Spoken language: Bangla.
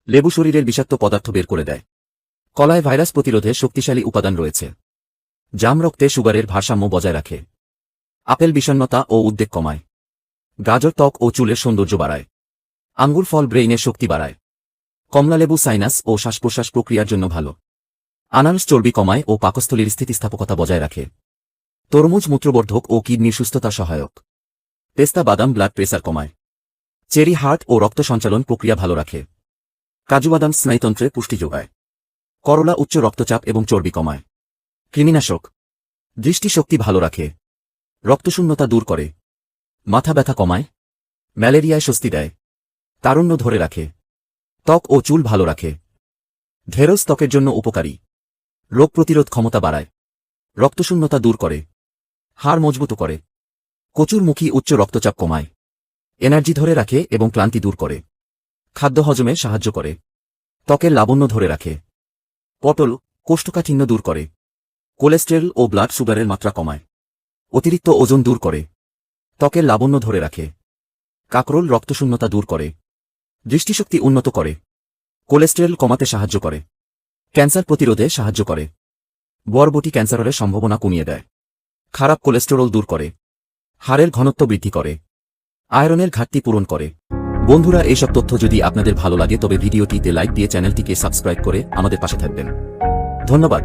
লেবু শরীরের বিষাক্ত পদার্থ বের করে দেয়। কলায় ভাইরাস প্রতিরোধে শক্তিশালী উপাদান রয়েছে। জাম রক্তে সুগারের ভারসাম্য বজায় রাখে। আপেল বিষণ্ণতা ও উদ্বেগ কমায়। গাজর ত্বক ও চুলের সৌন্দর্য বাড়ায়। আঙ্গুর ফল ব্রেইনের শক্তি বাড়ায়। কমলালেবু সাইনাস ও শ্বাস-প্রশ্বাস প্রক্রিয়ার জন্য ভালো। আনারস চর্বি কমায় ও পাকস্থলীর স্থিতিস্থাপকতা বজায় রাখে। তরমুজ মূত্রবর্ধক ও কিডনির সুস্থতা সহায়ক। পেস্তা বাদাম ব্লাড প্রেসার কমায়। চেরি হার্ট ও রক্ত সঞ্চালন প্রক্রিয়া ভালো রাখে। কাজু বাদাম স্নায়ুতন্ত্রে পুষ্টি যোগায়। করলা উচ্চ রক্তচাপ এবং চর্বি কমায়। কৃমিনাশক। দৃষ্টিশক্তি ভালো রাখে। রক্তশূন্যতা দূর করে। মাথা ব্যথা কমায়। ম্যালেরিয়ায় স্বস্তি দেয়। তারুণ্য ধরে রাখে। ত্বক ও চুল ভালো রাখে। ঢেঁড়স ত্বকের জন্য উপকারী। রোগ প্রতিরোধ ক্ষমতা বাড়ায়। রক্তশূন্যতা দূর করে। হাড় মজবুত করে। কচুরমুখী উচ্চ রক্তচাপ কমায়। এনার্জি ধরে রাখে এবং ক্লান্তি দূর করে। খাদ্য হজমে সাহায্য করে। ত্বকের লাবণ্য ধরে রাখে। পটল কোষ্ঠকাঠিন্য দূর করে। কোলেস্টেরল ও ব্লাড সুগারের মাত্রা কমায়। অতিরিক্ত ওজন দূর করে। ত্বকের লাবণ্য ধরে রাখে। কাঁকরোল রক্তশূন্যতা দূর করে। দৃষ্টিশক্তি উন্নত করে। কোলেস্টেরল কমাতে সাহায্য করে। ক্যান্সার প্রতিরোধে সাহায্য করে। বরবটি ক্যান্সারের সম্ভাবনা কমিয়ে দেয়। খারাপ কোলেস্টেরল দূর করে। হাড়ের ঘনত্ব বৃদ্ধি করে। আয়রনের ঘাটতি পূরণ করে। বন্ধুরা, এইসব তথ্য যদি আপনাদের ভালো লাগে তবে ভিডিওটিতে লাইক দিয়ে চ্যানেলটিকে সাবস্ক্রাইব করে আমাদের পাশে থাকবেন। ধন্যবাদ।